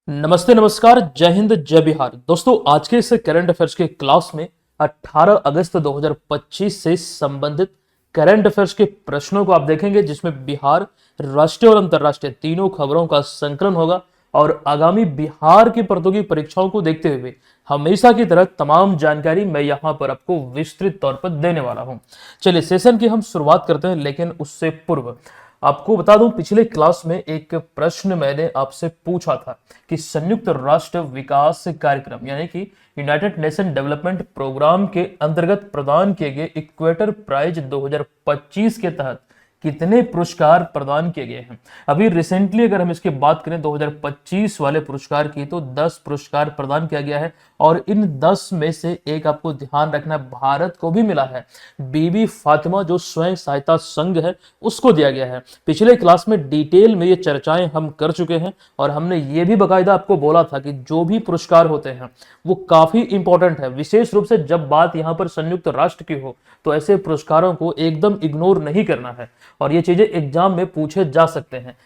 नमस्ते नमस्कार, जय हिंद जय बिहार। दोस्तों, आज के इस करंट अफेयर्स के क्लास में 18 अगस्त 2025 से संबंधित करंट अफेयर्स के प्रश्नों को आप देखेंगे, जिसमें बिहार, राष्ट्रीय और अंतर्राष्ट्रीय तीनों खबरों का संकलन होगा। और आगामी बिहार की प्रतियोगी परीक्षाओं को देखते हुए हमेशा की तरह तमाम जानकारी मैं यहाँ पर आपको विस्तृत तौर पर देने वाला हूँ। चलिए सेशन की हम शुरुआत करते हैं, लेकिन उससे पूर्व आपको बता दूं, पिछले क्लास में एक प्रश्न मैंने आपसे पूछा था कि संयुक्त राष्ट्र विकास कार्यक्रम यानी कि यूनाइटेड नेशन डेवलपमेंट प्रोग्राम के अंतर्गत प्रदान किए गए इक्वेटर प्राइज 2025 के तहत कितने पुरस्कार प्रदान किए गए हैं। अभी रिसेंटली अगर हम इसकी बात करें 2025 वाले पुरस्कार की, तो 10 पुरस्कार प्रदान किया गया है। और इन 10 में से एक आपको ध्यान रखना, भारत को भी मिला है। बीबी फातिमा जो स्वयं सहायता संघ है, उसको दिया गया है। पिछले क्लास में डिटेल में ये चर्चाएं हम कर चुके हैं और हमने ये भी बाकायदा आपको बोला था कि जो भी पुरस्कार होते हैं वो काफी इंपॉर्टेंट है। विशेष रूप से जब बात यहाँ पर संयुक्त राष्ट्र की हो तो ऐसे पुरस्कारों को एकदम इग्नोर नहीं करना है और ये चीजें एग्जाम में पूछे जा सकते हैं।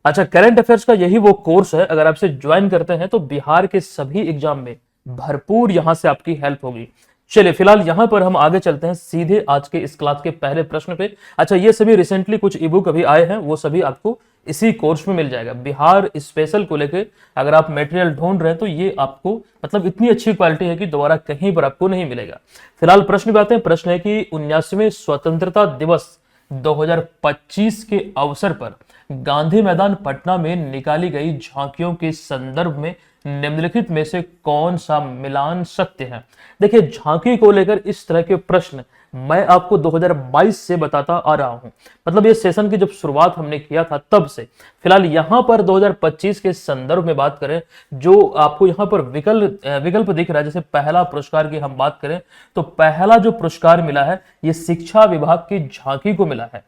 अच्छा, करंट अफेयर्स का यही वो कोर्स है, अगर आपसे ज्वाइन करते हैं तो बिहार के सभी एग्जाम में भरपूर यहां से आपकी हेल्प होगी। चलिए फिलहाल यहां पर हम आगे चलते हैं सीधे आज के इस क्लास के पहले प्रश्न पे। अच्छा, ये सभी रिसेंटली कुछ ई बुक अभी आए हैं, वो सभी आपको इसी कोर्स में मिल जाएगा। बिहार स्पेशल को लेकर अगर आप मटेरियल ढूंढ रहे हैं तो ये आपको मतलब इतनी अच्छी क्वालिटी है कि दोबारा कहीं पर आपको नहीं मिलेगा। फिलहाल प्रश्न पे आते हैं। प्रश्न है कि 79वें स्वतंत्रता दिवस 2025 के अवसर पर गांधी मैदान पटना में निकाली गई झांकियों के संदर्भ में निम्नलिखित में से कौन सा मिलान सत्य है। देखिए, झांकी को लेकर इस तरह के प्रश्न मैं आपको 2022 से बताता आ रहा हूं, मतलब ये सेशन की जब शुरुआत हमने किया था तब से। फिलहाल यहां पर 2025 के संदर्भ में बात करें, जो आपको यहां पर विकल्प दिख रहा है, जैसे पहला पुरस्कार की हम बात करें तो पहला जो पुरस्कार मिला है ये शिक्षा विभाग की झांकी को मिला है।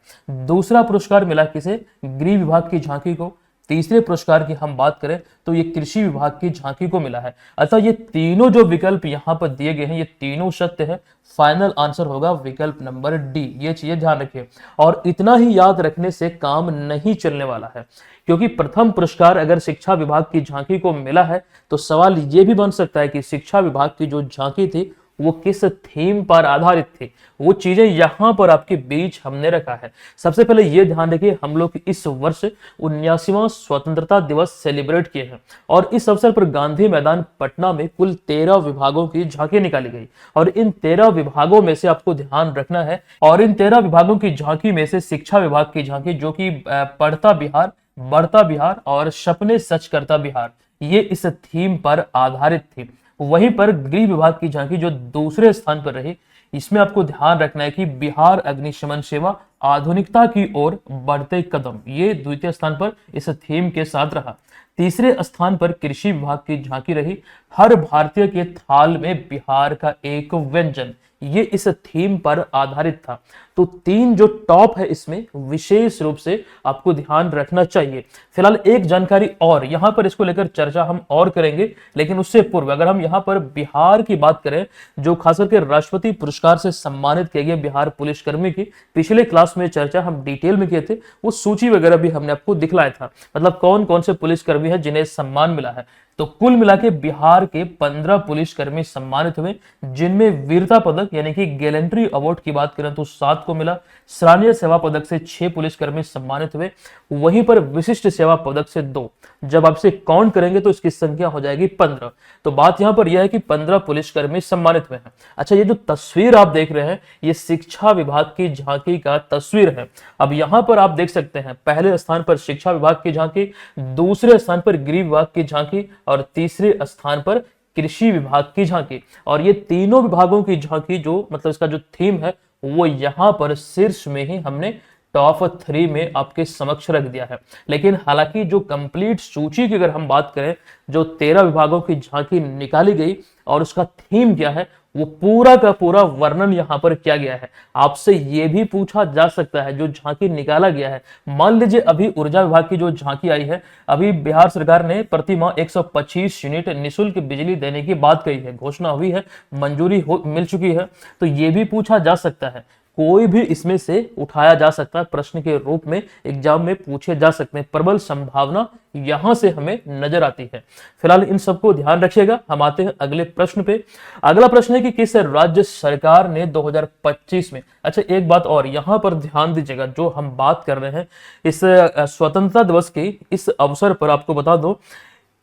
दूसरा पुरस्कार मिला किसे? गृह विभाग की झांकी को। तीसरे पुरस्कार की हम बात करें तो ये कृषि विभाग की झांकी को मिला है। अतः ये तीनों जो विकल्प यहां पर दिए गए हैं ये तीनों सत्य है। फाइनल आंसर होगा विकल्प नंबर डी। ये चीजें ध्यान रखिए और इतना ही याद रखने से काम नहीं चलने वाला है, क्योंकि प्रथम पुरस्कार अगर शिक्षा विभाग की झांकी को मिला है तो सवाल ये भी बन सकता है कि शिक्षा विभाग की जो झांकी थी वो किस थीम पर आधारित थी। वो चीजें यहां पर आपके बीच हमने रखा है। सबसे पहले ये ध्यान रखिए, हम लोग इस वर्ष 79वां स्वतंत्रता दिवस सेलिब्रेट किए हैं और इस अवसर पर गांधी मैदान पटना में कुल 13 विभागों की झांकी निकाली गई। और इन 13 विभागों में से आपको ध्यान रखना है, और इन 13 विभागों की झांकी में से शिक्षा विभाग की झांकी, जो कि पढ़ता बिहार, बढ़ता बिहार और सपने सच करता बिहार, ये इस थीम पर आधारित थी। वहीं पर गृह विभाग की झांकी जो दूसरे स्थान पर रही, इसमें आपको ध्यान रखना है कि बिहार अग्निशमन सेवा आधुनिकता की ओर बढ़ते कदम, ये द्वितीय स्थान पर इस थीम के साथ रहा। तीसरे स्थान पर कृषि विभाग की झांकी रही, हर भारतीय के थाल में बिहार का एक व्यंजन, ये इस थीम पर आधारित था। तो तीन जो टॉप है इसमें विशेष रूप से आपको ध्यान रखना चाहिए। फिलहाल एक जानकारी और यहां पर, इसको लेकर चर्चा हम और करेंगे, लेकिन उससे पूर्व अगर हम यहां पर बिहार की बात करें, जो खास करके राष्ट्रपति पुरस्कार से सम्मानित किए गए बिहार पुलिसकर्मी की पिछले क्लास में चर्चा हम डिटेल में किए थे, वो सूची वगैरह भी हमने आपको दिखलाया था, मतलब कौन कौन से पुलिसकर्मी है जिन्हें सम्मान मिला है। तो कुल मिला के बिहार के 15 पुलिसकर्मी सम्मानित हुए, जिनमें वीरता पदक यानी कि गैलेंट्री अवार्ड की बात करें तो 7 को मिला। सराहनीय सेवा पदक से 6 पुलिसकर्मी सम्मानित हुए, वहीं पर विशिष्ट सेवा पदक से 2। जब आपसे काउंट करेंगे तो इसकी संख्या हो जाएगी 15। तो बात यहां पर यह है कि 15 पुलिसकर्मी सम्मानित हुए हैं। अच्छा, ये जो तस्वीर आप देख रहे हैं ये शिक्षा विभाग की झांकी का तस्वीर है। अब यहां पर आप देख सकते हैं पहले स्थान पर शिक्षा विभाग की झांकी, दूसरे स्थान पर गृह विभाग की झांकी और तीसरे स्थान पर कृषि विभाग की झांकी। और ये तीनों विभागों की झांकी जो मतलब इसका जो थीम है वो यहां पर शीर्ष में ही हमने टॉप 3 में आपके समक्ष रख दिया है। लेकिन हालांकि जो कंप्लीट सूची की अगर हम बात करें, जो 13 विभागों की झांकी निकाली गई और उसका थीम क्या है, वो पूरा का पूरा वर्णन यहां पर किया गया है। आपसे ये भी पूछा जा सकता है, जो झांकी निकाला गया है, मान लीजिए अभी ऊर्जा विभाग की जो झांकी आई है, अभी बिहार सरकार ने प्रति माह 125 यूनिट निःशुल्क बिजली देने की बात कही है, घोषणा हुई है, मंजूरी मिल चुकी है। तो ये भी पूछा जा सकता है कोई भी इसमें से उठाया जा सकता है, प्रश्न के रूप में एग्जाम में पूछे जा सकते हैं। प्रबल संभावना यहां से हमें नजर आती है। फिलहाल इन सबको ध्यान रखिएगा। हम आते हैं अगले प्रश्न पे। अगला प्रश्न है कि किस राज्य सरकार ने 2025 में, अच्छा एक बात और यहां पर ध्यान दीजिएगा, जो हम बात कर रहे हैं इस स्वतंत्रता दिवस के इस अवसर पर, आपको बता दो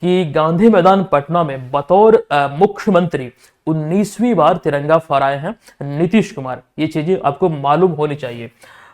कि गांधी मैदान पटना में बतौर मुख्यमंत्री 19वीं बार तिरंगा फहराए हैं नीतीश कुमार। ये चीजें आपको मालूम होनी चाहिए।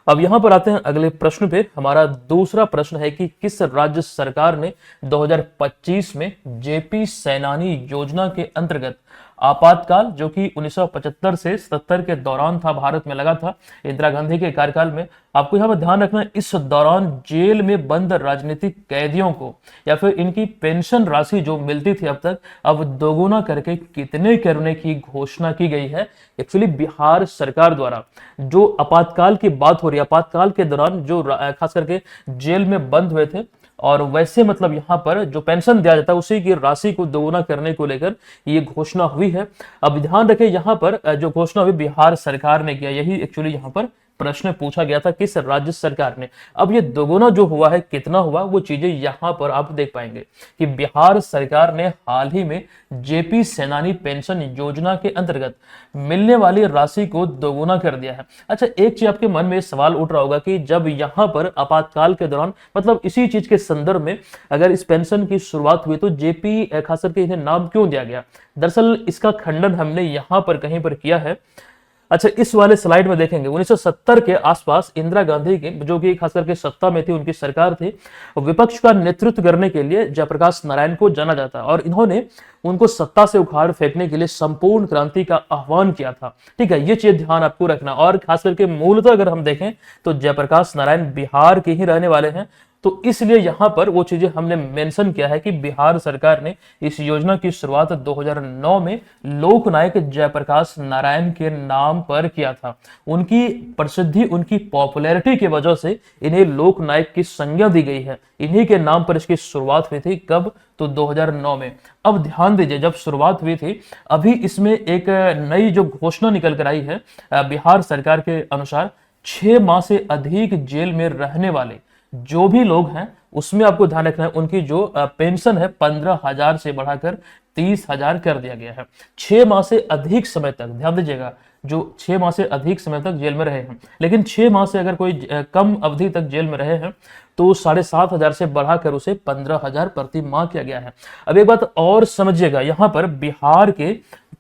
अब यहां पर आते हैं अगले प्रश्न पे। हमारा दूसरा प्रश्न है कि किस राज्य सरकार ने 2025 में जेपी सेनानी योजना के अंतर्गत आपातकाल, जो कि 1975 से 77 के दौरान था, भारत में लगा था इंदिरा गांधी के कार्यकाल में। आपको यहाँ पर ध्यान रखना है, इस दौरान जेल में बंद राजनीतिक कैदियों को या फिर इनकी पेंशन राशि जो मिलती थी अब तक, अब दोगुना करके कितने करने की घोषणा की गई है। एक्चुअली बिहार सरकार द्वारा जो आपातकाल की बात हो रही है, आपातकाल के दौरान जो खास करके जेल में बंद हुए थे, और वैसे मतलब यहाँ पर जो पेंशन दिया जाता है उसी की राशि को दोगुना करने को लेकर ये घोषणा हुई है। अब ध्यान रखें, यहाँ पर जो घोषणा हुई बिहार सरकार ने किया, यही एक्चुअली यहाँ पर प्रश्न पूछा गया था, किस राज्य सरकार ने। अब ये दोगुना जो हुआ है, कितना हुआ, वो चीजें यहां पर आप देख पाएंगे कि बिहार सरकार ने हाल ही में जेपी सेनानी पेंशन योजना के अंतर्गत मिलने वाली राशि को दोगुना कर दिया है। अच्छा, एक चीज आपके मन में सवाल उठ रहा होगा कि जब यहां पर आपातकाल के दौरान, मतलब इसी चीज के संदर्भ में अगर इस पेंशन की शुरुआत हुई, तो जेपी खास करके इन्हें नाम क्यों दिया गया। दरअसल इसका खंडन हमने यहां पर कहीं पर किया है। अच्छा, इस वाले स्लाइड में देखेंगे 1970 के आसपास इंदिरा गांधी के, जो कि खास करके सत्ता में थी, उनकी सरकार थी, विपक्ष का नेतृत्व करने के लिए जयप्रकाश नारायण को जाना जाता है, और इन्होंने उनको सत्ता से उखाड़ फेंकने के लिए संपूर्ण क्रांति का आह्वान किया था। ठीक है, ये चीज ध्यान आपको रखना। और खास करके मूलतः अगर हम देखें तो जयप्रकाश नारायण बिहार के ही रहने वाले हैं, तो इसलिए यहां पर वो चीजें हमने मेंशन किया है कि बिहार सरकार ने इस योजना की शुरुआत 2009 में लोकनायक जयप्रकाश नारायण के नाम पर किया था। उनकी प्रसिद्धि, उनकी पॉपुलैरिटी की वजह से इन्हें लोकनायक की संज्ञा दी गई है। इन्हीं के नाम पर इसकी शुरुआत हुई थी। कब? तो 2009 में। अब ध्यान दीजिए, जब शुरुआत हुई थी, अभी इसमें एक नई जो घोषणा निकल कर आई है बिहार सरकार के अनुसार, 6 माह से अधिक जेल में रहने वाले जो भी लोग हैं, उसमें आपको ध्यान रखना है, उनकी जो पेंशन है 15,000 से बढ़ाकर 30,000 कर दिया गया है। 6 माह से अधिक समय तक, ध्यान दीजिएगा, जो 6 माह से अधिक समय तक जेल में रहे हैं, लेकिन 6 माह से अगर कोई कम अवधि तक जेल में रहे हैं तो 7,500 से बढ़ाकर उसे 15,000 प्रति माह किया गया है। अब एक बात और समझिएगा, यहाँ पर बिहार के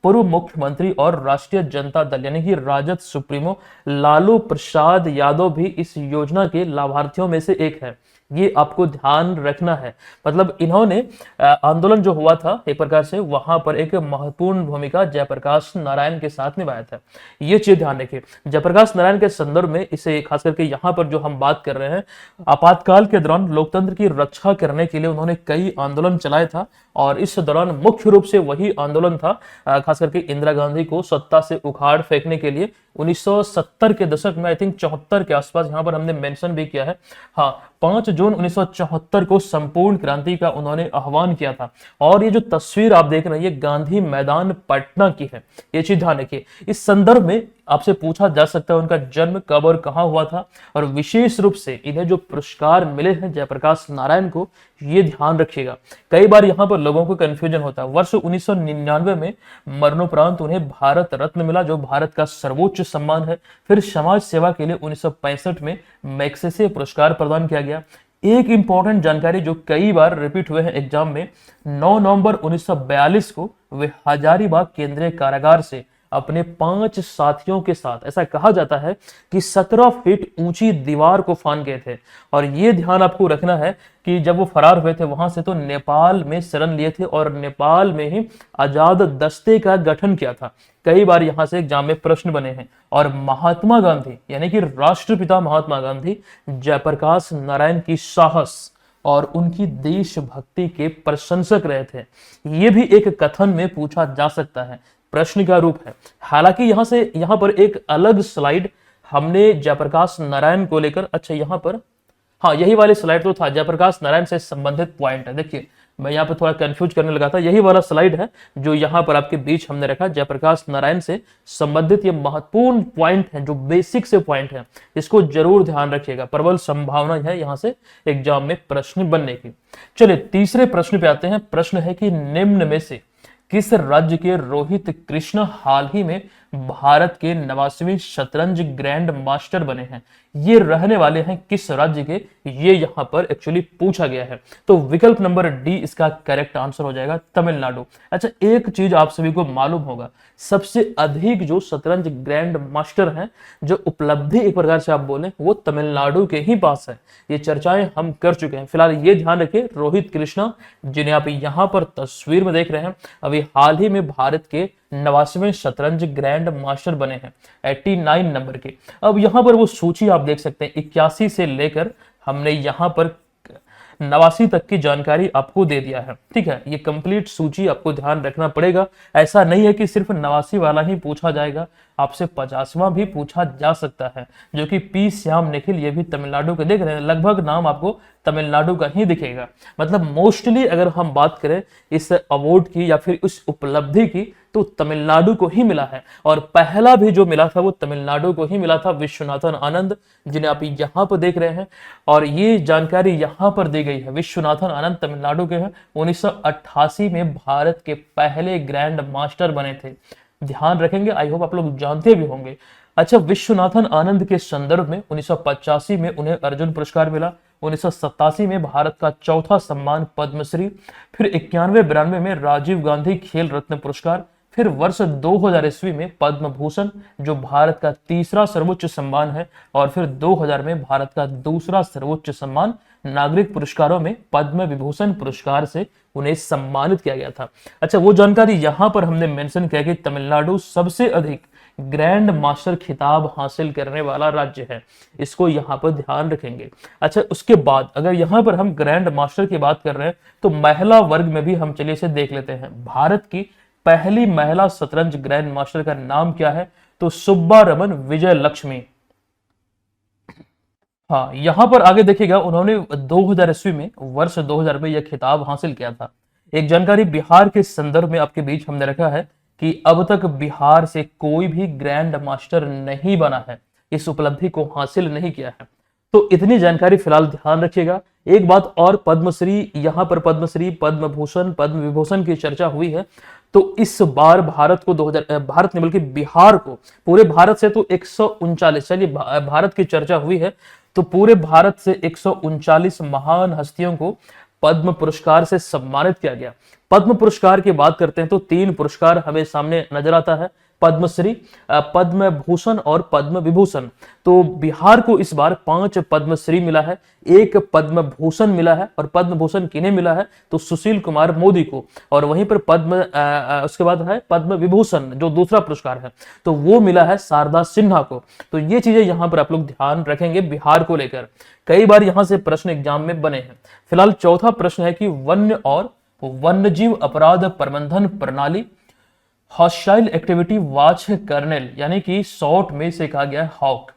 पूर्व मुख्यमंत्री और राष्ट्रीय जनता दल यानी कि राजद सुप्रीमो लालू प्रसाद यादव भी इस योजना के लाभार्थियों में से एक है। ये आपको ध्यान रखना है। मतलब इन्होंने आंदोलन जो हुआ था एक प्रकार से, वहां पर एक महत्वपूर्ण भूमिका जयप्रकाश नारायण के साथ निभाया था। ये चीज ध्यान रखिए। जयप्रकाश नारायण के संदर्भ में इसे खास करके यहाँ पर जो हम बात कर रहे हैं, आपातकाल के दौरान लोकतंत्र की रक्षा करने के लिए उन्होंने कई आंदोलन चलाए था, और इस दौरान मुख्य रूप से वही आंदोलन था खास करके इंदिरा गांधी को सत्ता से उखाड़ फेंकने के लिए 1970 के दशक में, आई थिंक 74 के आसपास, यहां पर हमने मेंशन भी किया है। हाँ, 5 जून 1974 को संपूर्ण क्रांति का उन्होंने आह्वान किया था। और ये जो तस्वीर आप देख रहे हैं, ये गांधी मैदान पटना की है। ये चीज ध्यान रखिए। इस संदर्भ में आपसे पूछा जा सकता है उनका जन्म कब और कहां हुआ था, और विशेष रूप से इन्हें जो पुरस्कार मिले हैं जयप्रकाश नारायण को, ये ध्यान रखिएगा। कई बार यहां पर लोगों को कंफ्यूजन होता है। वर्ष 1999 में मरणोपरांत उन्हें भारत रत्न मिला, जो भारत का सर्वोच्च सम्मान है। फिर समाज सेवा के लिए 1965 में मैग्सेसे पुरस्कार प्रदान किया गया। एक इंपॉर्टेंट जानकारी जो कई बार रिपीट हुए हैं एग्जाम में, 9 नवंबर 1942 को वे हजारीबाग केंद्रीय कारागार से अपने 5 साथियों के साथ, ऐसा कहा जाता है कि 17 फीट ऊंची दीवार को फान गए थे। और ये ध्यान आपको रखना है कि जब वो फरार हुए थे वहां से, तो नेपाल में शरण लिए थे और नेपाल में ही आजाद दस्ते का गठन किया था। कई बार यहां से एग्जाम में प्रश्न बने हैं। और महात्मा गांधी यानी कि राष्ट्रपिता महात्मा गांधी जयप्रकाश नारायण की साहस और उनकी देशभक्ति के प्रशंसक रहे थे। ये भी एक कथन में पूछा जा सकता है, प्रश्न का रूप है। हालांकि यहां पर एक अलग स्लाइड हमने जयप्रकाश नारायण को लेकर, अच्छा यहां पर, हाँ, यही वाली स्लाइड तो था, जयप्रकाश नारायण से संबंधित पॉइंट है। देखिए मैं यहाँ पे थोड़ा कंफ्यूज करने लगा था, यही वाला स्लाइड है जो यहाँ पर आपके बीच हमने रखा। जयप्रकाश नारायण से संबंधित ये महत्वपूर्ण पॉइंट है, जो बेसिक से पॉइंट है, इसको जरूर ध्यान रखिएगा। प्रबल संभावना है यहाँ से एग्जाम में प्रश्न बनने की। चलिए तीसरे प्रश्न पे आते हैं। प्रश्न है कि निम्न में से किस राज्य के रोहित कृष्ण हाल ही में भारत के 89वें शतरंज ग्रैंड मास्टर बने हैं? ये रहने वाले हैं किस राज्य के, ये यहां पर एक्चुअली पूछा गया है। तो विकल्प नंबर डी इसका करेक्ट आंसर हो जाएगा, तमिलनाडु। अच्छा, एक चीज आप सभी को मालूम होगा, सबसे अधिक जो शतरंज ग्रैंड मास्टर हैं, जो उपलब्धि एक प्रकार से आप बोले, वो तमिलनाडु के ही पास है। ये चर्चाएं हम कर चुके हैं। फिलहाल ये ध्यान रखिए, रोहित कृष्णा जिन्हें आप यहां पर तस्वीर में देख रहे हैं, अभी हाल ही में भारत के 89वें शतरंज ग्रैंड मास्टर बने हैं, 89 नंबर के। अब यहां पर वो सूची आप देख सकते हैं, 81 से लेकर हमने यहां पर 89 तक की जानकारी आपको दे दिया है। ठीक है, ये कंप्लीट सूची आपको ध्यान रखना पड़ेगा। ऐसा नहीं है कि सिर्फ 89 वाला ही पूछा जाएगा, आपसे 50वां भी पूछा जा सकता है, जो कि पी श्याम निखिल, ये भी तमिलनाडु के देख रहे हैं, लगभग नाम आपको तमिलनाडु का ही दिखेगा। मतलब मोस्टली अगर हम बात करें इस अवार्ड की या फिर इस उपलब्धि की, तो तमिलनाडु को ही मिला है। और पहला भी जो मिला था वो तमिलनाडु को ही मिला था, विश्वनाथन आनंद, जिन्हें आप यहां पर देख रहे हैं। और ये जानकारी यहां पर दी गई है, विश्वनाथन आनंद तमिलनाडु के हैं, 1988 में भारत के पहले ग्रैंड मास्टर बने थे। ध्यान रखेंगे, आई होप आप लोग जानते भी होंगे। अच्छा, विश्वनाथन आनंद के संदर्भ में 1985 में उन्हें अर्जुन पुरस्कार मिला, 1987 में भारत का चौथा सम्मान पद्मश्री, फिर 91-92 में राजीव गांधी खेल रत्न पुरस्कार, फिर वर्ष 2000 ईस्वी में पद्म भूषण, जो भारत का तीसरा सर्वोच्च सम्मान है, और फिर 2000 में भारत का दूसरा सर्वोच्च सम्मान नागरिक पुरस्कारों में पद्म विभूषण पुरस्कार से उन्हें सम्मानित किया गया था। अच्छा, वो जानकारी यहां पर हमने मेंशन किया कि तमिलनाडु सबसे अधिक ग्रैंड मास्टर खिताब हासिल करने वाला राज्य है, इसको यहां पर ध्यान रखेंगे। अच्छा, उसके बाद अगर यहां पर हम ग्रैंड मास्टर की बात कर रहे हैं, तो महिला वर्ग में भी हम चलिए इसे देख लेते हैं। भारत की पहली महिला शतरंज ग्रैंड मास्टर का नाम क्या है? तो सुब्बा रमन विजय लक्ष्मी। हाँ, यहां पर आगे देखिएगा, उन्होंने 2000 ईस्वी में, वर्ष 2000 में यह खिताब हासिल किया था। एक जानकारी बिहार के संदर्भ में आपके बीच हमने रखा है कि अब तक बिहार से कोई भी ग्रैंड मास्टर नहीं बना है, इस उपलब्धि को हासिल नहीं किया है। तो इतनी जानकारी फिलहाल ध्यान रखिएगा। एक बात और, पद्मश्री, यहां पर पद्मश्री, पद्म भूषण, पद्म विभूषण की चर्चा हुई है। तो इस बार भारत को 2000, भारत ने बल्कि बिहार को, पूरे भारत से तो 139, चलिए भारत की चर्चा हुई है, तो पूरे भारत से 139 महान हस्तियों को पद्म पुरस्कार से सम्मानित किया गया। पद्म पुरस्कार की बात करते हैं तो 3 पुरस्कार हमें सामने नजर आता है, पद्मश्री, पद्म भूषण और पद्म विभूषण। तो बिहार को इस बार 5 पद्मश्री मिला है, 1 पद्म भूषण मिला है, और पद्म भूषण किन्हें मिला है? तो सुशील कुमार मोदी को। और वहीं पर उसके बाद है पद्म विभूषण, जो दूसरा पुरस्कार है, तो वो मिला है शारदा सिन्हा को। तो ये चीजें यहां पर आप लोग ध्यान रखेंगे बिहार को लेकर, कई बार यहां से प्रश्न एग्जाम में बने हैं। फिलहाल चौथा प्रश्न है कि वन्य और वन्यजीव अपराध प्रबंधन प्रणाली, हॉस्टाइल एक्टिविटी वॉच कर्नेल, यानी कि शॉर्ट में से कहा गया हॉक,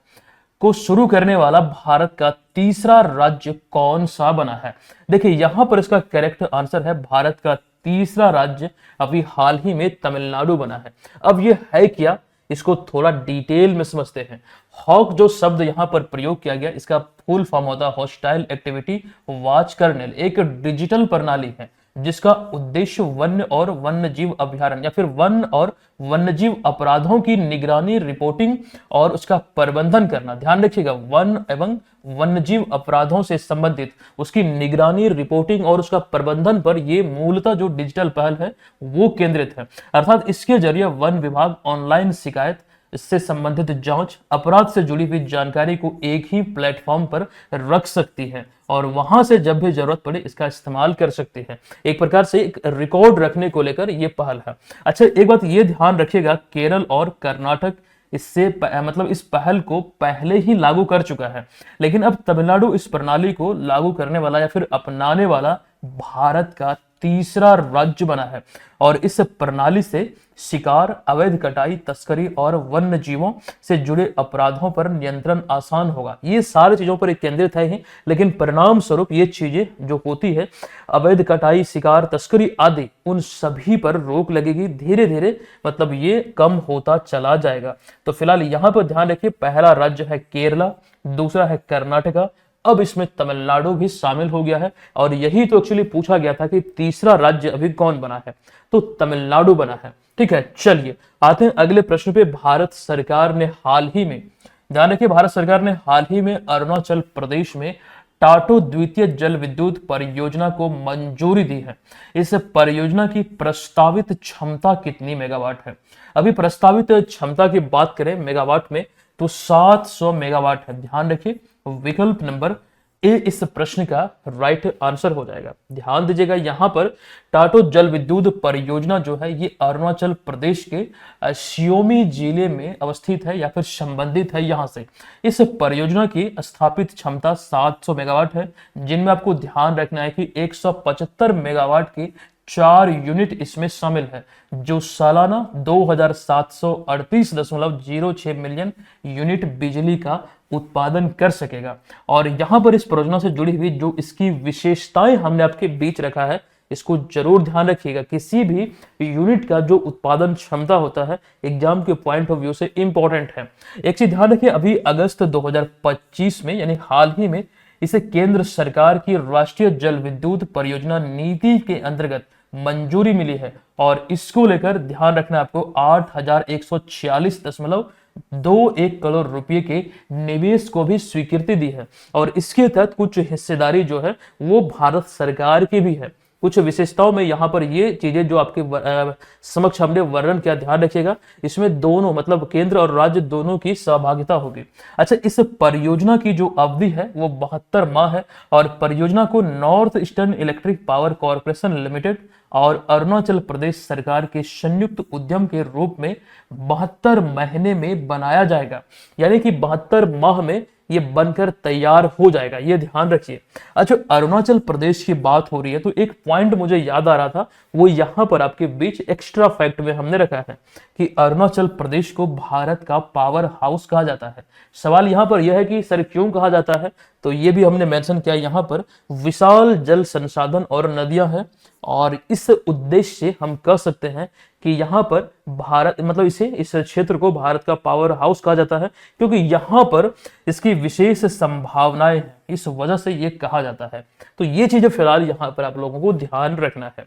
को शुरू करने वाला भारत का तीसरा राज्य कौन सा बना है? देखिए यहां पर इसका करेक्ट आंसर है, भारत का तीसरा राज्य अभी हाल ही में तमिलनाडु बना है। अब ये है क्या, इसको थोड़ा डिटेल में समझते हैं। हॉक जो शब्द यहां पर प्रयोग किया गया, इसका फुल फॉर्म होता है हॉस्टाइल एक्टिविटी वॉच कर्नेल, एक डिजिटल प्रणाली है जिसका उद्देश्य वन्य और वन्यजीव अभयारण्य या फिर वन और वन्यजीव अपराधों की निगरानी, रिपोर्टिंग और उसका प्रबंधन करना। ध्यान रखिएगा, वन एवं वन्यजीव अपराधों से संबंधित उसकी निगरानी, रिपोर्टिंग और उसका प्रबंधन पर ये मूलतः जो डिजिटल पहल है वो केंद्रित है। अर्थात इसके जरिए वन विभाग ऑनलाइन शिकायत, इससे संबंधित जांच, अपराध से जुड़ी हुई जानकारी को एक ही प्लेटफॉर्म पर रख सकती है और वहां से जब भी जरूरत पड़े इसका इस्तेमाल कर सकती है। एक प्रकार से एक रिकॉर्ड रखने को लेकर यह पहल है। अच्छा, एक बात ये ध्यान रखिएगा, केरल और कर्नाटक इससे मतलब इस पहल को पहले ही लागू कर चुका है, लेकिन अब तमिलनाडु इस प्रणाली को लागू करने वाला या फिर अपनाने वाला भारत का तीसरा राज्य बना है और इस प्रणाली से शिकार, अवैध कटाई, तस्करी और वन्य जीवों से जुड़े अपराधों पर नियंत्रण आसान होगा। ये सारी चीजों पर केंद्रित है ही, लेकिन परिणाम स्वरूप ये चीजें जो होती है, अवैध कटाई, शिकार, तस्करी आदि, उन सभी पर रोक लगेगी। धीरे धीरे मतलब ये कम होता चला जाएगा। तो फिलहाल यहाँ पर ध्यान रखिए, पहला राज्य है केरला, दूसरा है कर्नाटका, अब इसमें तमिलनाडु भी शामिल हो गया है। और यही तो एक्चुअली पूछा गया था कि तीसरा राज्य अभी कौन बना है, तो तमिलनाडु बना है। ठीक है, चलिए आते हैं अगले प्रश्न पे। भारत सरकार ने हाल ही में, ध्यान रखिए, भारत सरकार ने हाल ही में अरुणाचल प्रदेश में टाटो द्वितीय जल विद्युत परियोजना को मंजूरी दी है। इस परियोजना की प्रस्तावित क्षमता कितनी मेगावाट है? अभी प्रस्तावित क्षमता की बात करें मेगावाट में तो 700 मेगावाट है। ध्यान रखिए, विकल्प नंबर ए इस प्रश्न का राइट आंसर हो जाएगा। ध्यान दीजिएगा, यहां पर टाटो जल विद्युत परियोजना जो है ये अरुणाचल प्रदेश के शियोमी जिले में अवस्थित है या फिर संबंधित है। यहां से इस परियोजना की स्थापित क्षमता 700 मेगावाट है, जिनमें आपको ध्यान रखना है कि 175 मेगावाट की 4 यूनिट इसमें शामिल है, जो सालाना 2738.06 मिलियन यूनिट बिजली का उत्पादन कर सकेगा। और यहां पर इस परियोजना से जुड़ी हुई जो इसकी विशेषताएं हमने आपके बीच रखा है, इसको जरूर ध्यान रखिएगा। किसी भी यूनिट का जो उत्पादन क्षमता होता है एग्जाम के पॉइंट ऑफ व्यू से इंपॉर्टेंट है। एक चीज ध्यान रखिए, अभी अगस्त 2025 में यानी हाल ही में इसे केंद्र सरकार की राष्ट्रीय जल विद्युत परियोजना नीति के अंतर्गत मंजूरी मिली है और इसको लेकर ध्यान रखना आपको 8,146.21 करोड़ रुपए के निवेश को भी स्वीकृति दी है। और इसके तहत कुछ हिस्सेदारी जो है वो भारत सरकार की भी है। कुछ विशेषताओं में यहाँ पर ये चीजें जो आपके समक्ष हमने वर्णन किया, ध्यान रखिएगा, इसमें दोनों मतलब केंद्र और राज्य दोनों की सहभागिता होगी। अच्छा, इस परियोजना की जो अवधि है वो 72 माह है और परियोजना को north eastern electric power corporation limited और अरुणाचल प्रदेश सरकार के संयुक्त उद्यम के रूप में 72 महीने में बनाया जाएगा, यानी कि 72 माह में ये बनकर तैयार हो जाएगा, ये ध्यान रखिए। अच्छा, अरुणाचल प्रदेश की बात हो रही है तो एक पॉइंट मुझे याद आ रहा था, वो यहां पर आपके बीच एक्स्ट्रा फैक्ट में हमने रखा है कि अरुणाचल प्रदेश को भारत का पावर हाउस कहा जाता है। सवाल यहां पर यह है कि सर क्यों कहा जाता है, तो ये भी हमने मेंशन किया। यहां पर विशाल जल संसाधन और नदियां हैं और इस उद्देश्य से हम कह सकते हैं कि यहाँ पर भारत मतलब इस क्षेत्र को भारत का पावर हाउस कहा जाता है, क्योंकि यहाँ पर इसकी विशेष संभावनाएं हैं, इस वजह से ये कहा जाता है। तो ये चीजें फिलहाल यहाँ पर आप लोगों को ध्यान रखना है।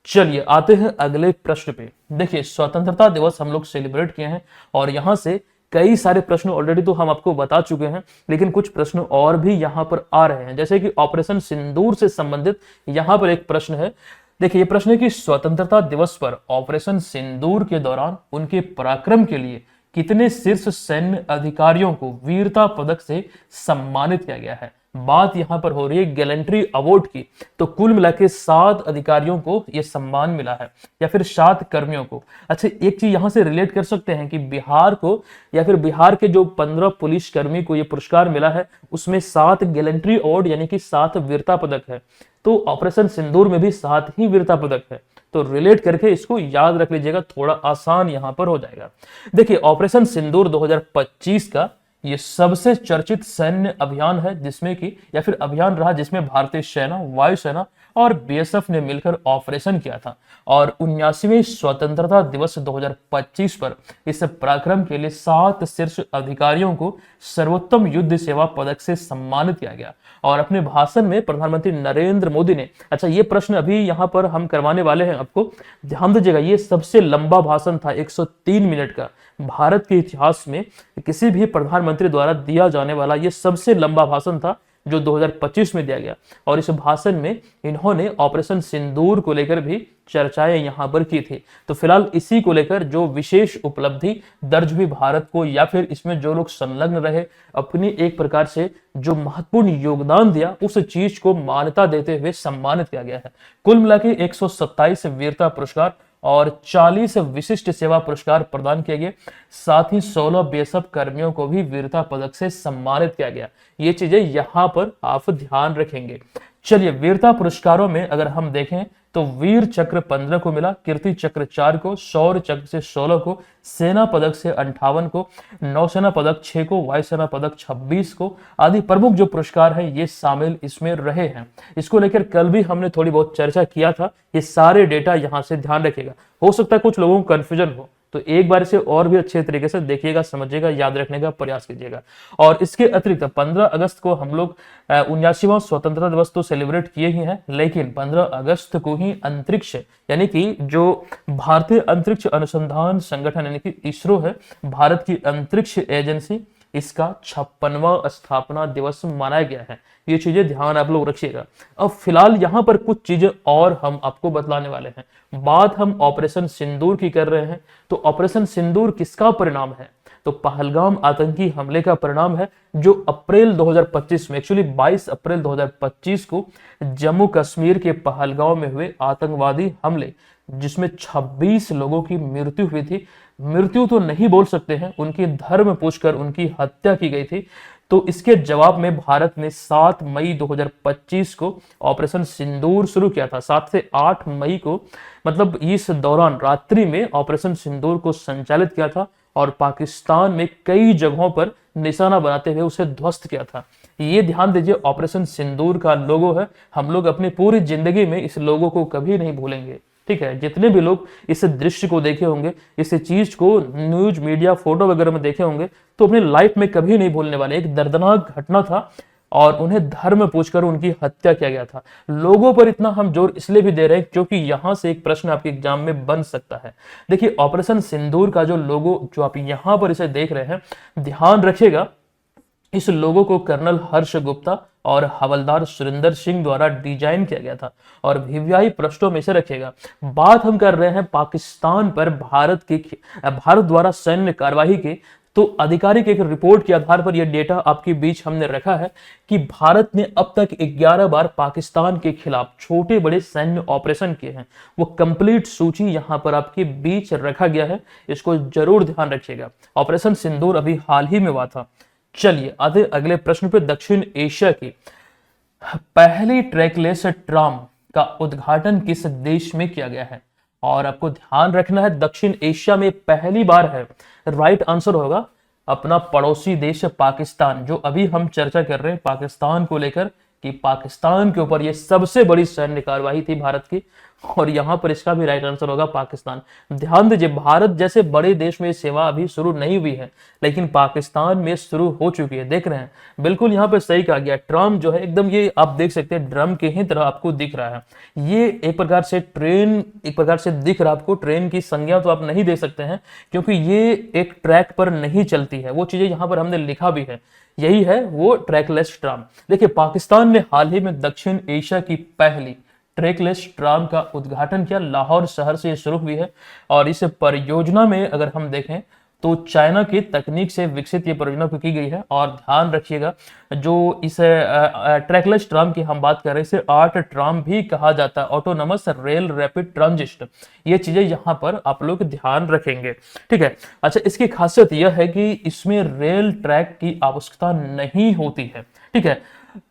चलिए आते हैं अगले प्रश्न पे। देखिए, स्वतंत्रता दिवस हम लोग सेलिब्रेट किए हैं और यहाँ से कई सारे प्रश्न ऑलरेडी तो हम आपको बता चुके हैं, लेकिन कुछ प्रश्न और भी यहाँ पर आ रहे हैं, जैसे कि ऑपरेशन सिंदूर से संबंधित यहाँ पर एक प्रश्न है। देखिए, ये प्रश्न है कि स्वतंत्रता दिवस पर ऑपरेशन सिंदूर के दौरान उनके पराक्रम के लिए कितने शीर्ष सैन्य अधिकारियों को वीरता पदक से सम्मानित किया गया है। बात यहां पर हो रही है गैलेंट्री अवार्ड की, तो कुल मिलाकर 7 अधिकारियों को यह सम्मान मिला है या फिर 7 कर्मियों को। अच्छा, एक चीज यहां से रिलेट कर सकते हैं कि बिहार को या फिर बिहार के जो 15 पुलिस कर्मी को यह पुरस्कार मिला है, उसमें 7 गैलेंट्री अवार्ड यानी कि 7 वीरता पदक है। तो ऑपरेशन सिंदूर में भी 7 ही वीरता पदक है, तो रिलेट करके इसको याद रख लीजिएगा, थोड़ा आसान यहां पर हो जाएगा। देखिए, ऑपरेशन सिंदूर 2025 का ये सबसे चर्चित सैन्य अभियान है, जिसमें कि या फिर अभियान रहा जिसमें भारतीय सेना, वायुसेना और बीएसएफ ने मिलकर ऑपरेशन किया था। और 79वें स्वतंत्रता दिवस 2025 पर इस पराक्रम के लिए 7 शीर्ष अधिकारियों को सर्वोत्तम युद्ध सेवा पदक से सम्मानित किया गया। और अपने भाषण में प्रधानमंत्री नरेंद्र मोदी ने, अच्छा ये प्रश्न अभी यहाँ पर हम करवाने वाले हैं आपको, ध्यान दीजिएगा, ये सबसे लंबा भाषण था, 103 मिनट का। भारत के इतिहास में किसी भी प्रधानमंत्री द्वारा दिया जाने वाला ये सबसे लंबा भाषण था जो 2025 में दिया गया। और इस भाषण में इन्होंने ऑपरेशन सिंदूर को लेकर भी चर्चाएं यहां पर की थी। तो फिलहाल इसी को लेकर जो विशेष उपलब्धि दर्ज हुई भारत को, या फिर इसमें जो लोग संलग्न रहे, अपनी एक प्रकार से जो महत्वपूर्ण योगदान दिया, उस चीज को मान्यता देते हुए सम्मानित किया गया है। कुल मिलाकर 127 वीरता पुरस्कार और 40 विशिष्ट सेवा पुरस्कार प्रदान किए गए। साथ ही 16 बीएसएफ कर्मियों को भी वीरता पदक से सम्मानित किया गया। ये चीजें यहां पर आप ध्यान रखेंगे। चलिए, वीरता पुरस्कारों में अगर हम देखें तो वीर चक्र 15 को मिला, कीर्ति चक्र 4 को, शौर्य चक्र से 16 को, सेना पदक से 58 को, नौसेना पदक 6 को, वायुसेना पदक 26 को आदि प्रमुख जो पुरस्कार हैं ये शामिल इसमें रहे हैं। इसको लेकर कल भी हमने थोड़ी बहुत चर्चा किया था। ये सारे डेटा यहां से ध्यान रखिएगा, हो सकता है कुछ लोगों को कंफ्यूजन हो, तो एक बार इसे और भी अच्छे तरीके से देखिएगा, समझिएगा, याद रखने का प्रयास कीजिएगा। और इसके अतिरिक्त 15 अगस्त को हम लोग 79वां स्वतंत्रता दिवस तो सेलिब्रेट किए ही हैं, लेकिन 15 अगस्त को ही अंतरिक्ष यानी कि जो भारतीय अंतरिक्ष अनुसंधान संगठन यानी कि इसरो है, भारत की अंतरिक्ष एजेंसी, इसका 56वां स्थापना दिवस मनाया गया है। ये चीजें ध्यान आप लोग रखिएगा। अब फिलहाल यहाँ पर कुछ चीजें और हम आपको बतलाने वाले हैं। बात हम ऑपरेशन सिंदूर की कर रहे हैं, तो ऑपरेशन सिंदूर किसका परिणाम है? तो पहलगाम आतंकी हमले का परिणाम है, जो अप्रैल 2025 में, एक्चुअली 22 अप्रैल 2025 को जम्मू कश्मीर के पहलगाम में हुए आतंकवादी हमले, जिसमें 26 लोगों की मृत्यु हुई थी। मृत्यु तो नहीं बोल सकते हैं, उनकी धर्म पूछकर उनकी हत्या की गई थी। तो इसके जवाब में भारत ने 7 मई 2025 को ऑपरेशन सिंदूर शुरू किया था। 7 से 8 मई को, मतलब इस दौरान रात्रि में ऑपरेशन सिंदूर को संचालित किया था और पाकिस्तान में कई जगहों पर निशाना बनाते हुए उसे ध्वस्त किया था। ये ध्यान दीजिए, ऑपरेशन सिंदूर का लोगो है। हम लोग अपनी पूरी जिंदगी में इस लोगो को कभी नहीं भूलेंगे। ठीक है, जितने भी लोग इस दृश्य को देखे होंगे, इस चीज को न्यूज मीडिया फोटो वगैरह में देखे होंगे, तो अपनी लाइफ में कभी नहीं भूलने वाले। एक दर्दनाक घटना था और उन्हें धर्म पूछकर उनकी हत्या किया गया था। लोगों पर इतना हम जोर इसलिए भी दे रहे हैं क्योंकि यहां से एक प्रश्न आपके एग्जाम में बन सकता है। देखिए, ऑपरेशन सिंदूर का जो लोगो जो आप यहां पर इसे देख रहे हैं, ध्यान रखिएगा, इस लोगो को कर्नल हर्ष गुप्ता और हवलदार सुरेंद्र सिंह द्वारा डिजाइन किया गया था और वीवीआई पृष्ठों में से रखेगा। बात हम कर रहे हैं पाकिस्तान पर भारत द्वारा सैन्य कार्यवाही के, तो आधिकारिक एक रिपोर्ट के आधार पर यह डेटा आपके बीच हमने रखा है कि भारत ने अब तक 11 बार पाकिस्तान के खिलाफ छोटे बड़े सैन्य ऑपरेशन किए हैं। वो कंप्लीट सूची यहां पर आपके बीच रखा गया है, इसको जरूर ध्यान रखिएगा। ऑपरेशन सिंदूर अभी हाल ही में हुआ था। चलिए आते अगले प्रश्न पे। दक्षिण एशिया की पहली ट्रैकलेस ट्राम का उद्घाटन किस देश में किया गया है? और आपको ध्यान रखना है, दक्षिण एशिया में पहली बार है। राइट आंसर होगा अपना पड़ोसी देश पाकिस्तान, जो अभी हम चर्चा कर रहे हैं पाकिस्तान को लेकर कि पाकिस्तान के ऊपर यह सबसे बड़ी सैन्य कार्यवाही थी भारत की, और यहां पर इसका भी राइट आंसर होगा पाकिस्तान। ध्यान दीजिए, भारत जैसे बड़े देश में सेवा अभी शुरू नहीं हुई है, लेकिन पाकिस्तान में शुरू हो चुकी है। देख रहे हैं, बिल्कुल यहां पर सही कहा गया। ट्राम जो है एकदम, ये आप देख सकते हैं ड्रम के ही तरह आपको दिख रहा है। ये एक प्रकार से ट्रेन, एक प्रकार से दिख रहा आपको। ट्रेन की संज्ञा तो आप नहीं दे सकते हैं क्योंकि ये एक ट्रैक पर नहीं चलती है। वो चीजें यहां पर हमने लिखा भी है, यही है वो ट्रैकलेस ट्राम। देखिए, पाकिस्तान ने हाल ही में दक्षिण एशिया की पहली ट्रैकलेस ट्राम का उद्घाटन किया। लाहौर शहर से शुरू हुई है और इस परियोजना में अगर हम देखें तो चाइना की तकनीक से विकसित ये परियोजना की गई है। और ध्यान रखिएगा, जो इस ट्रैकलेस ट्राम की हम बात कर रहे हैं, इसे आर्ट ट्राम भी कहा जाता है, ऑटोनोमस रेल रैपिड ट्रांजिस्ट। ये चीजें यहाँ पर आप लोग ध्यान रखेंगे। ठीक है, अच्छा, इसकी खासियत यह है कि इसमें रेल ट्रैक की आवश्यकता नहीं होती है। ठीक है,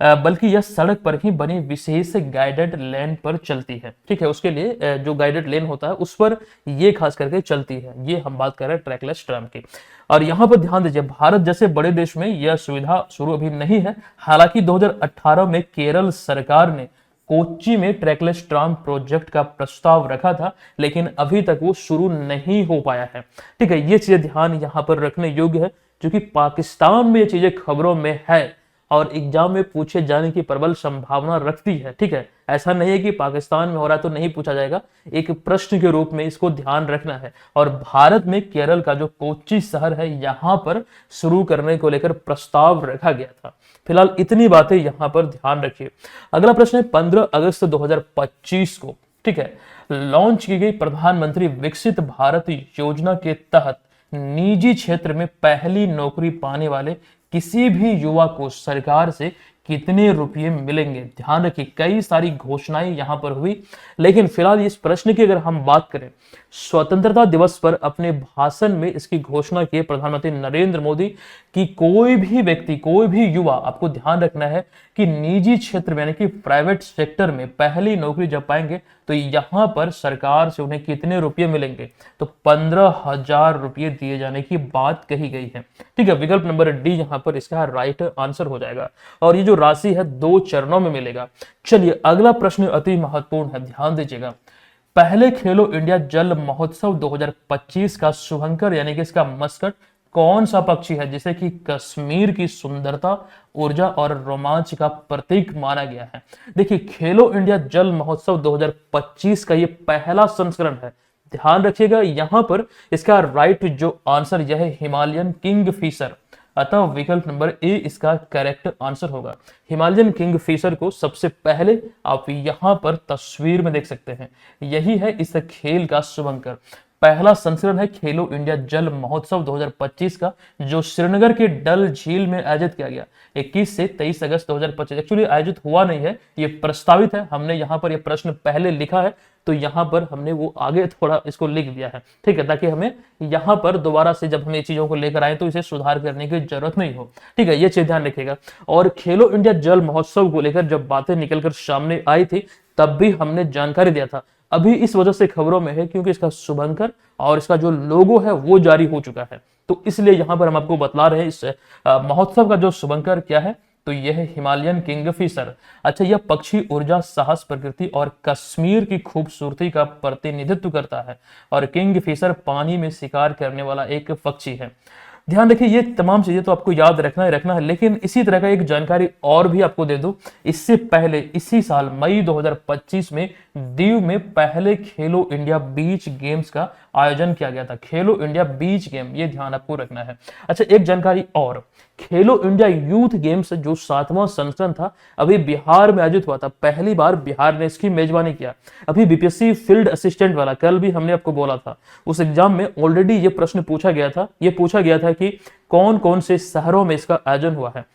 बल्कि यह सड़क पर ही बनी विशेष गाइडेड लेन पर चलती है। ठीक है, उसके लिए जो गाइडेड लेन होता है उस पर ये खास करके चलती है। ये हम बात कर रहे हैं ट्रैकलेस ट्राम की। और यहां पर ध्यान दीजिए, भारत जैसे बड़े देश में यह सुविधा शुरू अभी नहीं है। हालांकि 2018 में केरल सरकार ने कोच्चि में ट्रैकलेस ट्राम प्रोजेक्ट का प्रस्ताव रखा था, लेकिन अभी तक वो शुरू नहीं हो पाया है। ठीक है, ये चीजें ध्यान यहां पर रखने योग्य है, क्योंकि पाकिस्तान में ये चीजें खबरों में है और एग्जाम में पूछे जाने की प्रबल संभावना रखती है। ठीक है, ऐसा नहीं है कि पाकिस्तान में हो रहा है तो नहीं पूछा जाएगा, एक प्रश्न के रूप में इसको ध्यान रखना है। और भारत में केरल का जो कोच्चि शहर है, यहां पर शुरू करने को लेकर प्रस्ताव रखा गया था। फिलहाल इतनी बातें यहां पर ध्यान रखिए। अगला प्रश्न है 15 अगस्त 2025 को, ठीक है, लॉन्च की गई प्रधानमंत्री विकसित भारत योजना के तहत निजी क्षेत्र में पहली नौकरी पाने वाले किसी भी युवा को सरकार से कितने रुपये मिलेंगे। ध्यान रखिए कई सारी घोषणाएं यहां पर हुई, लेकिन फिलहाल इस प्रश्न की अगर हम बात करें, स्वतंत्रता दिवस पर अपने भाषण में इसकी घोषणा की प्रधानमंत्री नरेंद्र मोदी कि कोई भी व्यक्ति, कोई भी युवा, आपको ध्यान रखना है कि निजी क्षेत्र में यानी कि प्राइवेट सेक्टर में पहली नौकरी जब पाएंगे तो यहां पर सरकार से उन्हें कितने रुपये मिलेंगे, तो 15,000 रुपये दिए जाने की बात कही गई है। ठीक है, विकल्प नंबर डी यहां पर इसका राइट आंसर हो जाएगा और ये जो राशि है 2 चरणों में मिलेगा। चलिए अगला प्रश्न अति महत्वपूर्ण है, ध्यान दीजिएगा। पहले खेलो इंडिया जल महोत्सव 2025 का शुभंकर यानी कि इसका मस्कट कौन सा पक्षी है जिसे कि कश्मीर की सुंदरता, ऊर्जा और रोमांच का प्रतीक माना गया है। देखिए खेलो इंडिया जल महोत्सव 2025 का ये पहला संस्करण है। ध्यान रखिएगा यहां पर इसका राइट जो आंसर यह है हिमालयन किंगफिशर, अतः विकल्प नंबर ए इसका करेक्ट आंसर होगा। हिमालयन किंगफिशर को सबसे पहले आप यहां पर तस्वीर में देख सकते हैं, यही है इस खेल का शुभंकर। पहला संस्करण है खेलो इंडिया जल महोत्सव 2025 का, जो श्रीनगर के डल झील में आयोजित किया गया 21 से 23 अगस्त 2025। एक्चुअली आयोजित हुआ नहीं है, ये प्रस्तावित है। हमने यहाँ पर ये प्रश्न पहले लिखा है तो यहाँ पर हमने वो आगे थोड़ा इसको लिख दिया है, ठीक है, ताकि हमें यहाँ पर दोबारा से जब हम ये चीजों को लेकर आए तो इसे सुधार करने की जरूरत नहीं हो। ठीक है, ये चीज ध्यान रखिएगा। और खेलो इंडिया जल महोत्सव को लेकर जब बातें निकलकर सामने आई थी तब भी हमने जानकारी दिया था। अभी इस वजह से खबरों में है क्योंकि इसका शुभंकर और इसका जो लोगो है वो जारी हो चुका है, तो इसलिए यहां पर हम आपको बतला रहे हैं इस महोत्सव का जो शुभंकर क्या है, तो यह है हिमालयन किंगफिशर। अच्छा, यह पक्षी ऊर्जा, साहस, प्रकृति और कश्मीर की खूबसूरती का प्रतिनिधित्व करता है और किंगफिशर पानी में शिकार करने वाला एक पक्षी है। ध्यान रखिए ये तमाम चीजें तो आपको याद रखना ही रखना है, लेकिन इसी तरह का एक जानकारी और भी आपको दे दूं। इससे पहले इसी साल मई 2025 में दीव में पहले खेलो इंडिया बीच गेम्स का आयोजन किया गया था। खेलो इंडिया बीच गेम, ये ध्यान आपको रखना है। अच्छा, एक जानकारी और, खेलो इंडिया यूथ गेम्स जो 7वां संस्करण था अभी बिहार में आयोजित हुआ था। पहली बार बिहार ने इसकी मेजबानी किया। अभी बीपीएससी फील्ड असिस्टेंट वाला, कल भी हमने आपको बोला था, उस एग्जाम में ऑलरेडी ये प्रश्न पूछा गया था। ये पूछा गया था कि कौन कौन से शहरों में इसका आयोजन हुआ है।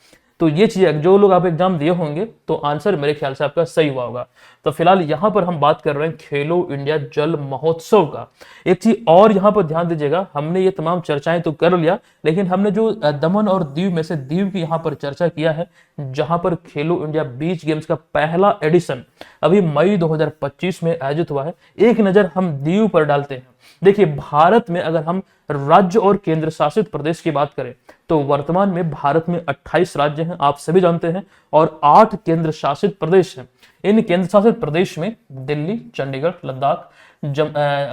तो ये चीजें जो लोग आप एग्जाम दिए होंगे तो आंसर मेरे ख्याल से आपका सही हुआ होगा। तो फिलहाल यहां पर हम बात कर रहे हैं खेलो इंडिया जल महोत्सव का। एक चीज और यहां पर ध्यान दीजिएगा, हमने ये तमाम चर्चाएं तो कर लिया, लेकिन हमने जो दमन और दीव में से दीव की यहां पर चर्चा किया है, जहां पर खेलो इंडिया बीच गेम्स का पहला एडिशन अभी मई 2025 में आयोजित हुआ है। एक नजर हम दीव पर डालते हैं। देखिए भारत में अगर हम राज्य और केंद्र शासित प्रदेश की बात करें तो वर्तमान में भारत में 28 राज्य हैं, आप सभी जानते हैं, और 8 केंद्र शासित प्रदेश हैं। इन केंद्र शासित प्रदेश में दिल्ली, चंडीगढ़, लद्दाख,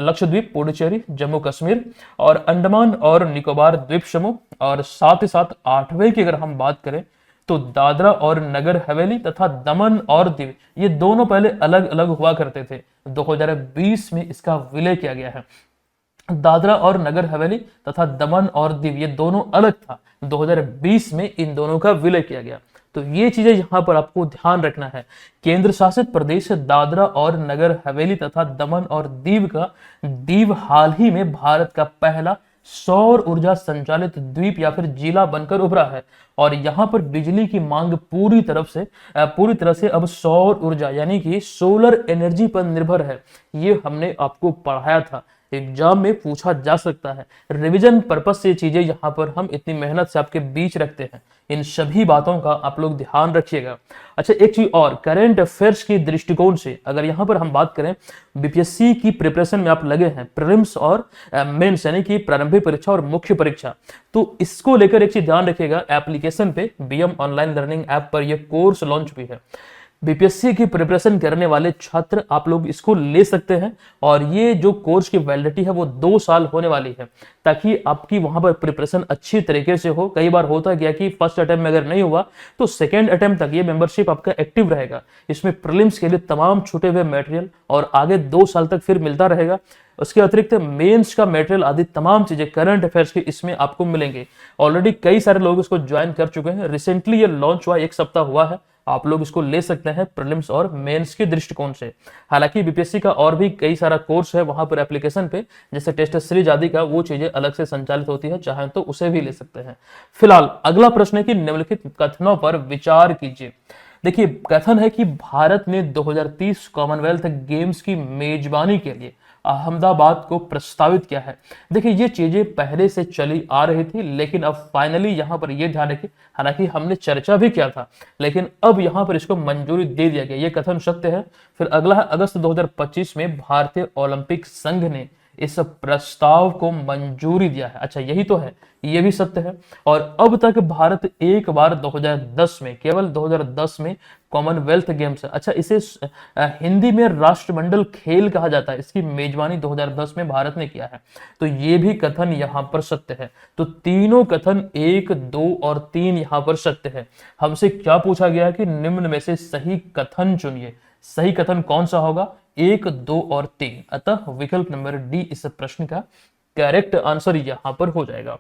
लक्षद्वीप, पुडुचेरी, जम्मू कश्मीर और अंडमान और निकोबार द्वीप समूह, और साथ ही साथ 8वें की अगर हम बात करें तो दादरा और नगर हवेली तथा दमन और दीव, ये दोनों पहले अलग अलग हुआ करते थे। 2020 में इसका विलय किया गया है। दादरा और नगर हवेली तथा दमन और दीव ये दोनों अलग था, 2020 में इन दोनों का विलय किया गया। तो ये चीजें यहां पर आपको ध्यान रखना है। केंद्र शासित प्रदेश दादरा और नगर हवेली तथा दमन और दीव हाल ही में भारत का पहला सौर ऊर्जा संचालित द्वीप या फिर जिला बनकर उभरा है, और यहां पर बिजली की मांग पूरी तरह से अब सौर ऊर्जा यानी कि सोलर एनर्जी पर निर्भर है। ये हमने आपको पढ़ाया था, एग्जाम में पूछा जा सकता है। रिवीजन पर्पस से चीजें यहाँ पर हम इतनी मेहनत से आपके बीच रखते हैं, इन सभी बातों का आप लोग ध्यान रखिएगा। अच्छा, एक चीज और, करंट अफेयर्स के दृष्टिकोण से अगर यहाँ पर हम बात करें, बीपीएससी की प्रिपरेशन में आप लगे हैं, प्रीलिम्स और मेंस यानी कि प्रारंभिक परीक्षा और मुख्य परीक्षा, तो इसको लेकर एक चीज ध्यान रखिएगा। एप्लीकेशन पे बीएम ऑनलाइन लर्निंग ऐप पर यह कोर्स लॉन्च भी है। बीपीएससी की प्रिपरेशन करने वाले छात्र आप लोग इसको ले सकते हैं, और ये जो कोर्स की वैलिडिटी है वो 2 साल होने वाली है, ताकि आपकी वहां पर प्रिपरेशन अच्छी तरीके से हो। कई बार होता गया कि फर्स्ट अटेम्प्ट में अगर नहीं हुआ तो सेकेंड अटेम्प्ट तक ये मेंबरशिप आपका एक्टिव रहेगा। इसमें प्रीलिम्स के लिए तमाम छूटे हुए मटेरियल और आगे 2 साल तक फिर मिलता रहेगा। उसके अतिरिक्त मेंस का मटेरियल आदि तमाम चीजें करंट अफेयर्स की इसमें आपको मिलेंगे। ऑलरेडी कई सारे लोग इसको ज्वाइन कर चुके हैं, रिसेंटली ये लॉन्च हुआ, 1 सप्ताह हुआ है, आप लोग इसको ले सकते हैं प्रीलिम्स और मेंस के दृष्टिकोण से। हालांकि बीपीएससी का और भी कई सारा कोर्स है वहां पर एप्लीकेशन पे, जैसे टेस्ट सीरीज आदि का, वो चीजें अलग से संचालित होती है, चाहे तो उसे भी ले सकते हैं। फिलहाल अगला प्रश्न है कि निम्नलिखित कथनों पर विचार कीजिए। देखिए, कथन है कि भारत ने 2030 कॉमनवेल्थ गेम्स की मेजबानी के लिए अहमदाबाद को प्रस्तावित किया है। देखिए, ये चीजें पहले से चली आ रही थी, लेकिन अब फाइनली यहां पर ये ध्यान रखिए, हालांकि हमने चर्चा भी किया था, लेकिन अब यहां पर इसको मंजूरी दे दिया गया, ये कथन सत्य है। फिर अगला है, अगस्त 2025 में भारतीय ओलंपिक संघ ने इस प्रस्ताव को मंजूरी दिया है। अच्छा, यही तो है, ये भी सत्य है। और अब तक भारत एक बार 2010 में, केवल 2010 में कॉमनवेल्थ गेम्स, अच्छा इसे हिंदी में राष्ट्रमंडल खेल कहा जाता है, इसकी मेजबानी 2010 में भारत ने किया है। तो ये भी कथन यहां पर सत्य है। तो तीनों कथन 1, 2 और 3 यहां पर सत्य है। हमसे क्या पूछा गया कि निम्न में से सही कथन चुनिए। सही कथन कौन सा होगा? 1, 2 और 3। अतः विकल्प नंबर डी इस प्रश्न का करेक्ट आंसर यहां पर हो जाएगा।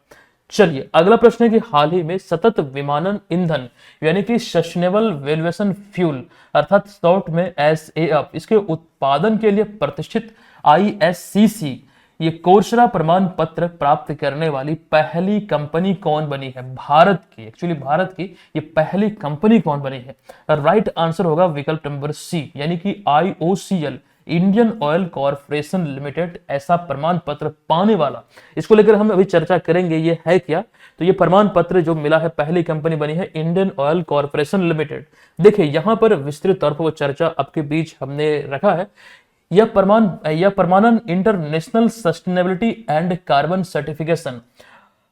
चलिए, अगला प्रश्न है कि हाल ही में सतत विमानन ईंधन यानी कि सस्टेनेबल एविएशन फ्यूल अर्थात शॉर्ट में SAF, इसके उत्पादन के लिए प्रतिष्ठित ISCC ये कोर्सरा प्रमाण पत्र प्राप्त करने वाली पहली कंपनी कौन बनी है? भारत की, एक्चुअली भारत की ये पहली कंपनी कौन बनी है? राइट आंसर होगा विकल्प नंबर सी, यानी कि IOCL, Indian oil corporation limited ऐसा प्रमाण पत्र पाने वाला। इसको लेकर हम अभी चर्चा करेंगे ये है क्या। तो ये प्रमाण पत्र जो मिला है, पहली कंपनी बनी है इंडियन ऑयल कॉर्पोरेशन लिमिटेड। देखिए, यहां पर विस्तृत तौर पर वो चर्चा आपके बीच हमने रखा है। यह प्रमाणन international sustainability and carbon certification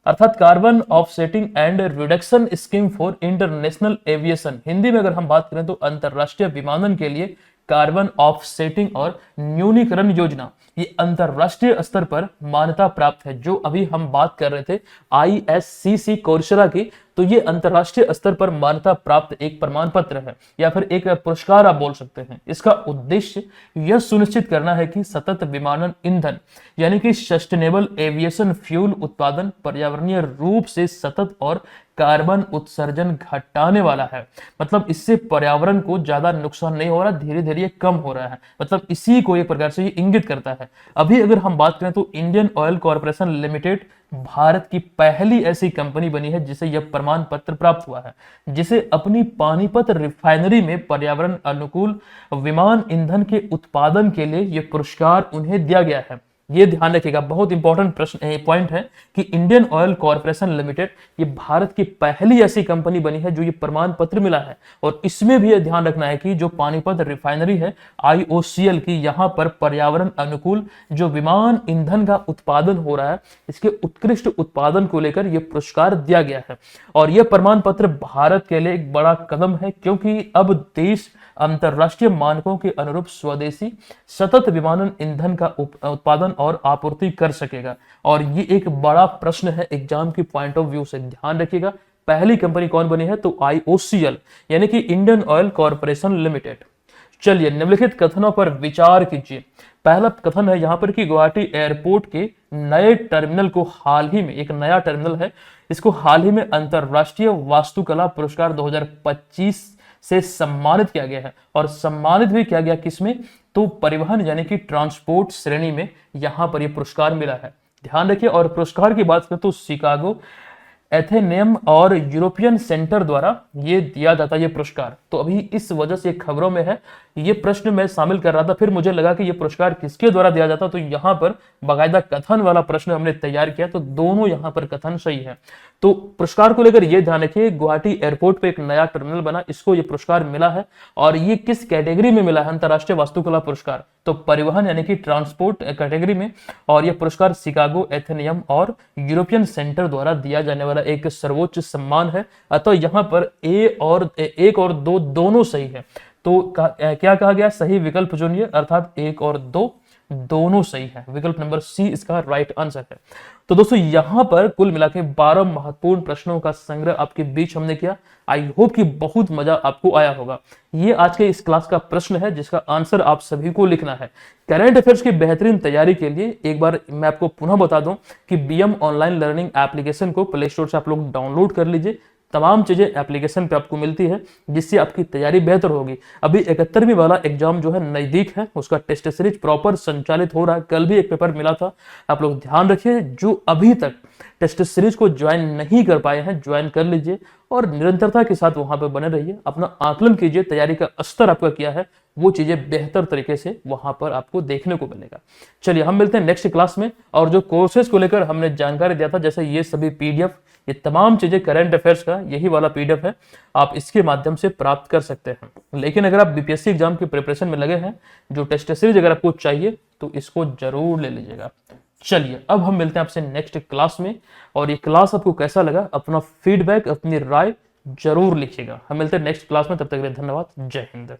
अर्थात carbon offsetting and reduction scheme for international aviation, Hindi में अगर हम बात करें तो अंतरराष्ट्रीय विमानन के लिए कार्बन ऑफसेटिंग और न्यूनीकरण योजना, ये अंतरराष्ट्रीय स्तर पर मान्यता प्राप्त है। जो अभी हम बात कर रहे थे ISCC कोर्सरा की, तो ये अंतरराष्ट्रीय स्तर पर मान्यता प्राप्त एक प्रमाण पत्र है या फिर एक पुरस्कार आप बोल सकते हैं। इसका उद्देश्य यह सुनिश्चित करना है कि सतत विमानन ईंधन यानी कि सस्टेनेबल एविएशन फ्यूल उत्पादन पर्यावरणीय रूप से सतत और कार्बन उत्सर्जन घटाने वाला है। मतलब इससे पर्यावरण को ज्यादा नुकसान नहीं हो रहा, धीरे धीरे ये कम हो रहा है। मतलब इसी को एक प्रकार से ये इंगित करता है। अभी अगर हम बात करें तो Indian oil corporation limited Bharat की पहली ऐसी कंपनी बनी है जिसे यह प्रमाण पत्र प्राप्त हुआ है, जिसे अपनी पानीपत रिफाइनरी में पर्यावरण अनुकूल विमान ईंधन के उत्पादन के लिए यह पुरस्कार उन्हें दिया गया है। ये ध्यान रखिएगा, बहुत इंपॉर्टेंट प्रश्न पॉइंट है कि इंडियन ऑयल कॉर्पोरेशन लिमिटेड ये भारत की पहली ऐसी कंपनी बनी है जो ये प्रमाण पत्र मिला है। और इसमें भी यह ध्यान रखना है कि जो पानीपत रिफाइनरी है IOCL की, यहां पर पर्यावरण अनुकूल जो विमान ईंधन का उत्पादन हो रहा है, इसके उत्कृष्ट उत्पादन को लेकर यह पुरस्कार दिया गया है। और यह प्रमाण पत्र भारत के लिए एक बड़ा कदम है, क्योंकि अब देश अंतरराष्ट्रीय मानकों के अनुरूप स्वदेशी सतत विमानन ईंधन का उत्पादन और आपूर्ति कर सकेगा। और ये एक बड़ा प्रश्न है एग्जाम की पॉइंट ऑफ व्यू से, ध्यान रखिएगा। पहली कंपनी कौन बनी है? तो IOCL यानी कि इंडियन ऑयल कॉर्पोरेशन लिमिटेड। चलिए, निम्नलिखित कथनों पर विचार कीजिए। पहला कथन है यहां पर कि गुवाहाटी एयरपोर्ट के नए टर्मिनल को हाल ही में, एक नया टर्मिनल है, इसको हाल ही में अंतरराष्ट्रीय वास्तुकला पुरस्कार 2025 से सम्मानित किया गया है। और सम्मानित भी किया गया किसमें? तो परिवहन यानी कि ट्रांसपोर्ट श्रेणी में यहां पर यह पुरस्कार मिला है। ध्यान रखिए। और पुरस्कार की बात करें तो शिकागो, एथेनियम और यूरोपियन सेंटर द्वारा ये दिया जाता है ये पुरस्कार। तो अभी इस वजह से खबरों में है, ये प्रश्न मैं शामिल कर रहा था, फिर मुझे लगा कि ये पुरस्कार किसके द्वारा दिया जाता, तो यहाँ पर बाकायदा कथन वाला प्रश्न हमने तैयार किया, तो दोनों यहाँ पर कथन सही है। तो पुरस्कार को लेकर ये ध्यान रखिए, गुवाहाटी एयरपोर्ट पे एक नया टर्मिनल बना, इसको ये पुरस्कार मिला है। और ये किस कैटेगरी में मिला है? अंतरराष्ट्रीय वास्तुकला पुरस्कार, तो परिवहन यानी कि ट्रांसपोर्ट कैटेगरी में। और यह पुरस्कार शिकागो, एथेनियम और यूरोपियन सेंटर द्वारा दिया जाने वाला एक सर्वोच्च सम्मान है। अतः यहाँ पर एक और दो दोनों सही है। तो क्या कहा गया? सही विकल्प चुनिए, अर्थात 1 और 2 दोनों सही है। विकल्प नंबर सी इसका राइट आंसर है। तो दोस्तों, यहां पर कुल मिला के 12 महत्वपूर्ण प्रश्नों का संग्रह आपके बीच हमने किया। आई होप कि बहुत मजा आपको आया होगा। ये आज के इस क्लास का प्रश्न है जिसका आंसर आप सभी को लिखना है। करंट अफेयर्स की बेहतरीन तैयारी के लिए एक बार मैं आपको पुनः बता दूं कि BM ऑनलाइन लर्निंग एप्लीकेशन को प्ले स्टोर से आप लोग डाउनलोड कर लीजिए, तमाम चीजें एप्लीकेशन पे आपको मिलती है, जिससे आपकी तैयारी बेहतर होगी। अभी 71वीं वाला एग्जाम जो है नजदीक है, उसका टेस्ट सीरीज प्रॉपर संचालित हो रहा है। कल भी एक पेपर मिला था, आप लोग ध्यान रखिए। जो अभी तक टेस्ट सीरीज को ज्वाइन नहीं कर पाए हैं, ज्वाइन कर लीजिए और निरंतरता के साथ वहां पर बने रहिए। अपना आकलन कीजिए, तैयारी का स्तर आपका क्या है, वो चीजें बेहतर तरीके से वहां पर आपको देखने को मिलेगा। चलिए हम मिलते हैं नेक्स्ट क्लास में। और जो कोर्सेज को लेकर हमने जानकारी दिया था, जैसे ये सभी पीडीएफ, ये तमाम चीजें करंट अफेयर्स का यही वाला पीडीएफ है, आप इसके माध्यम से प्राप्त कर सकते हैं। लेकिन अगर आप बीपीएससी एग्जाम की प्रिपरेशन में लगे हैं, जो टेस्ट सीरीज अगर आपको चाहिए तो इसको जरूर ले लीजिएगा। चलिए अब हम मिलते हैं आपसे नेक्स्ट क्लास में, और ये क्लास आपको कैसा लगा, अपना फीडबैक, अपनी राय जरूर लिखिएगा। हम मिलते हैं नेक्स्ट क्लास में, तब तक के लिए धन्यवाद। जय हिंद।